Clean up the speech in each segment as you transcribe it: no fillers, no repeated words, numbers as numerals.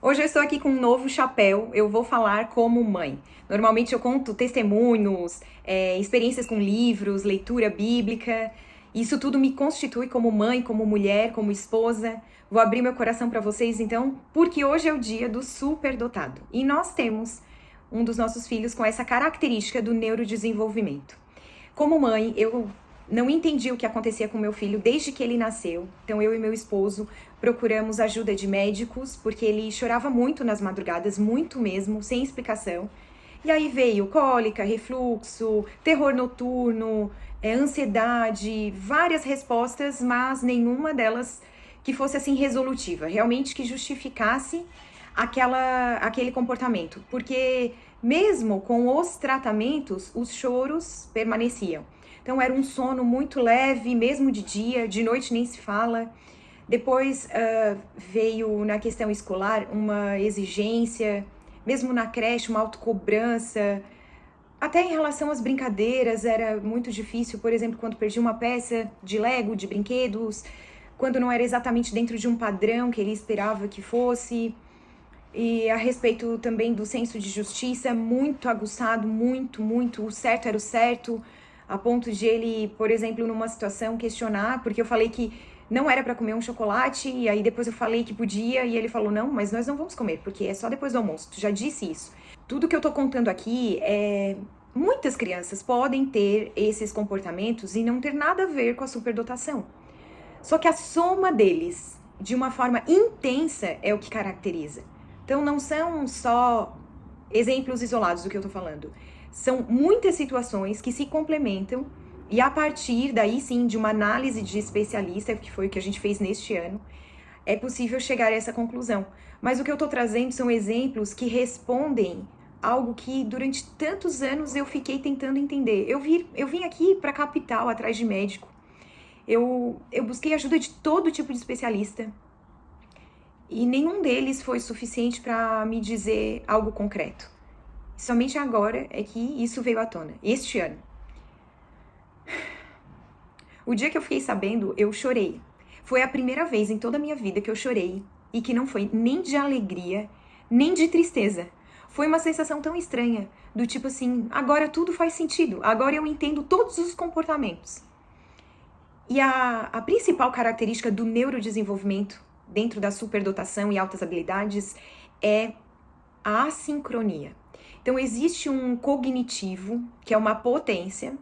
Hoje eu estou aqui com um novo chapéu, eu vou falar como mãe. Normalmente eu conto testemunhos, experiências com livros, leitura bíblica. Isso tudo me constitui como mãe, como mulher, como esposa. Vou abrir meu coração para vocês então, porque hoje é o dia do superdotado. E nós temos um dos nossos filhos com essa característica do neurodesenvolvimento. Como mãe, eu não entendi o que acontecia com meu filho desde que ele nasceu. Então eu e meu esposo procuramos ajuda de médicos, porque ele chorava muito nas madrugadas, muito mesmo, sem explicação. E aí veio cólica, refluxo, terror noturno, ansiedade, várias respostas, mas nenhuma delas que fosse assim resolutiva, realmente que justificasse aquele comportamento. Porque mesmo com os tratamentos, os choros permaneciam. Então era um sono muito leve, mesmo de noite nem se fala. Depois veio na questão escolar uma exigência, mesmo na creche, uma autocobrança. Até em relação às brincadeiras era muito difícil, por exemplo, quando perdi uma peça de Lego, de brinquedos, quando não era exatamente dentro de um padrão que ele esperava que fosse. E a respeito também do senso de justiça, muito aguçado, muito, o certo era o certo, a ponto de ele, por exemplo, numa situação questionar, porque eu falei que não era para comer um chocolate, e aí depois eu falei que podia, e ele falou, não, mas nós não vamos comer, porque é só depois do almoço, tu já disse isso. Tudo que eu tô contando aqui muitas crianças podem ter esses comportamentos e não ter nada a ver com a superdotação. Só que a soma deles, de uma forma intensa, é o que caracteriza. Então não são só exemplos isolados do que eu tô falando. São muitas situações que se complementam e a partir daí sim de uma análise de especialista, que foi o que a gente fez neste ano, é possível chegar a essa conclusão. Mas o que eu tô trazendo são exemplos que respondem algo que durante tantos anos eu fiquei tentando entender. Eu vim aqui para a capital atrás de médico. Eu busquei ajuda de todo tipo de especialista. E nenhum deles foi suficiente para me dizer algo concreto. Somente agora é que isso veio à tona, este ano. O dia que eu fiquei sabendo, eu chorei. Foi a primeira vez em toda a minha vida que eu chorei e que não foi nem de alegria, nem de tristeza. Foi uma sensação tão estranha, do tipo assim, agora tudo faz sentido, agora eu entendo todos os comportamentos. E a principal característica do neurodesenvolvimento dentro da superdotação e altas habilidades é a assincronia. Então existe um cognitivo, que é uma potência,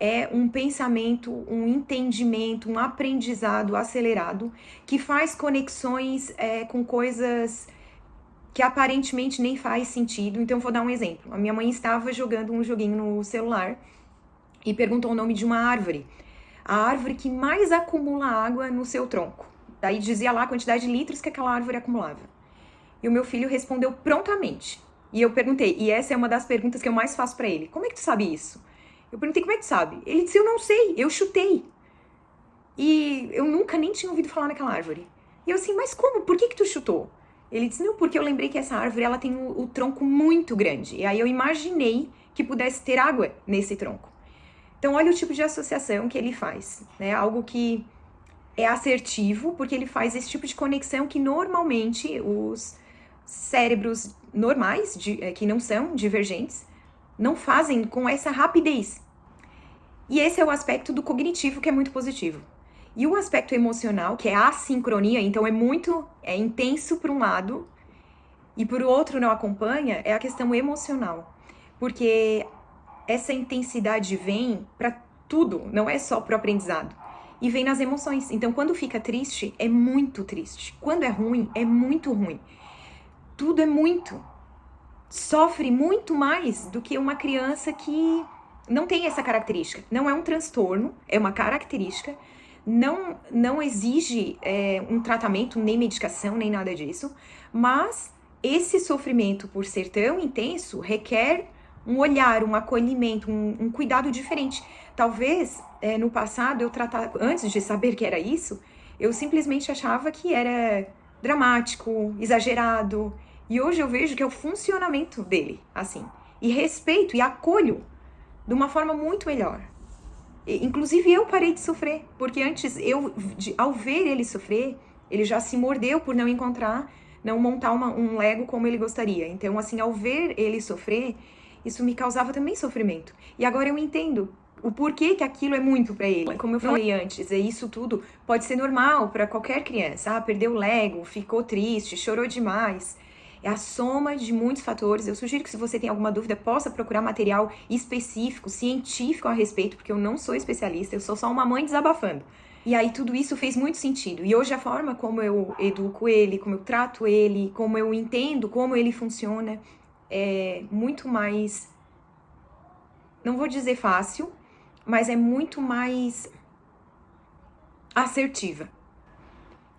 é um pensamento, um entendimento, um aprendizado acelerado, que faz conexões com coisas que aparentemente nem faz sentido. Então vou dar um exemplo. A minha mãe estava jogando um joguinho no celular e perguntou o nome de uma árvore. A árvore que mais acumula água no seu tronco. Daí dizia lá a quantidade de litros que aquela árvore acumulava. E o meu filho respondeu prontamente. E eu perguntei, e essa é uma das perguntas que eu mais faço pra ele. Como é que tu sabe isso? Eu perguntei, como é que tu sabe? Ele disse, eu não sei, eu chutei. E eu nunca nem tinha ouvido falar naquela árvore. E eu assim, mas como? Por que tu chutou? Ele disse, não, porque eu lembrei que essa árvore ela tem o tronco muito grande. E aí eu imaginei que pudesse ter água nesse tronco. Então olha o tipo de associação que ele faz, né? Algo que é assertivo, porque ele faz esse tipo de conexão que normalmente os cérebros normais, que não são divergentes, não fazem com essa rapidez. E esse é o aspecto do cognitivo que é muito positivo. E o aspecto emocional, que é a assincronia, então é intenso por um lado, e por outro não acompanha, é a questão emocional. Porque essa intensidade vem para tudo, não é só para o aprendizado. E vem nas emoções. Então, quando fica triste, é muito triste. Quando é ruim, é muito ruim. Tudo é muito. Sofre muito mais do que uma criança que não tem essa característica. Não é um transtorno, é uma característica. Não exige um tratamento, nem medicação, nem nada disso. Mas esse sofrimento, por ser tão intenso, requer um olhar, um acolhimento, um cuidado diferente. Talvez, no passado, antes de saber que era isso, eu simplesmente achava que era dramático, exagerado. E hoje eu vejo que é o funcionamento dele, assim. E respeito e acolho de uma forma muito melhor. Inclusive eu parei de sofrer, porque antes, ao ver ele sofrer, ele já se mordeu por não encontrar não montar um Lego como ele gostaria. Então, assim, ao ver ele sofrer, isso me causava também sofrimento. E agora eu entendo o porquê que aquilo é muito pra ele. Como eu falei antes, isso tudo pode ser normal pra qualquer criança. Perdeu o Lego, ficou triste, chorou demais. É a soma de muitos fatores. Eu sugiro que, se você tem alguma dúvida, possa procurar material específico, científico a respeito, porque eu não sou especialista, eu sou só uma mãe desabafando. E aí tudo isso fez muito sentido. E hoje a forma como eu educo ele, como eu trato ele, como eu entendo como ele funciona, é muito mais, não vou dizer fácil, mas é muito mais assertiva.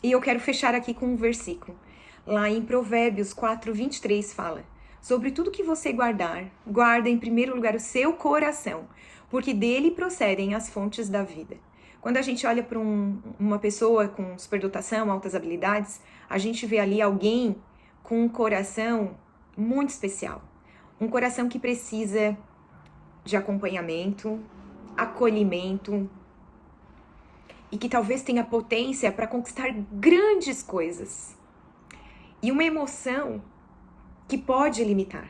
E eu quero fechar aqui com um versículo. Lá em Provérbios 4:23 fala: sobre tudo que você guardar, guarda em primeiro lugar o seu coração, porque dele procedem as fontes da vida. Quando a gente olha para uma pessoa com superdotação, altas habilidades, a gente vê ali alguém com um coração muito especial. Um coração que precisa de acompanhamento, acolhimento e que talvez tenha potência para conquistar grandes coisas. E uma emoção que pode limitar.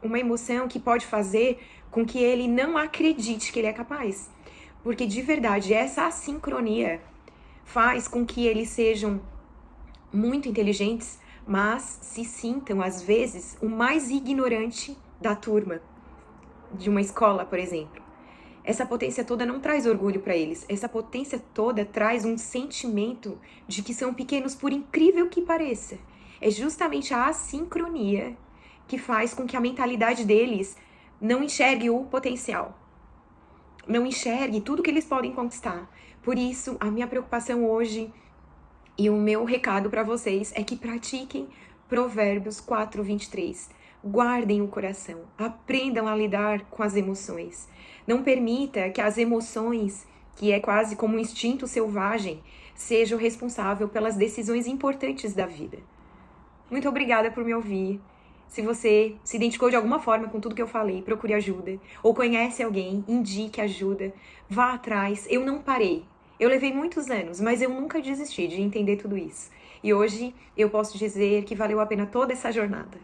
Uma emoção que pode fazer com que ele não acredite que ele é capaz. Porque, de verdade, essa assincronia faz com que eles sejam muito inteligentes, mas se sintam, às vezes, o mais ignorante da turma, de uma escola, por exemplo. Essa potência toda não traz orgulho para eles. Essa potência toda traz um sentimento de que são pequenos, por incrível que pareça. É justamente a assincronia que faz com que a mentalidade deles não enxergue o potencial. Não enxergue tudo que eles podem conquistar. Por isso, a minha preocupação hoje e o meu recado para vocês é que pratiquem Provérbios 4:23. Guardem o coração, aprendam a lidar com as emoções. Não permita que as emoções, que é quase como um instinto selvagem, sejam responsáveis pelas decisões importantes da vida. Muito obrigada por me ouvir. Se você se identificou de alguma forma com tudo que eu falei, procure ajuda. Ou conhece alguém, indique ajuda. Vá atrás. Eu não parei. Eu levei muitos anos, mas eu nunca desisti de entender tudo isso. E hoje eu posso dizer que valeu a pena toda essa jornada.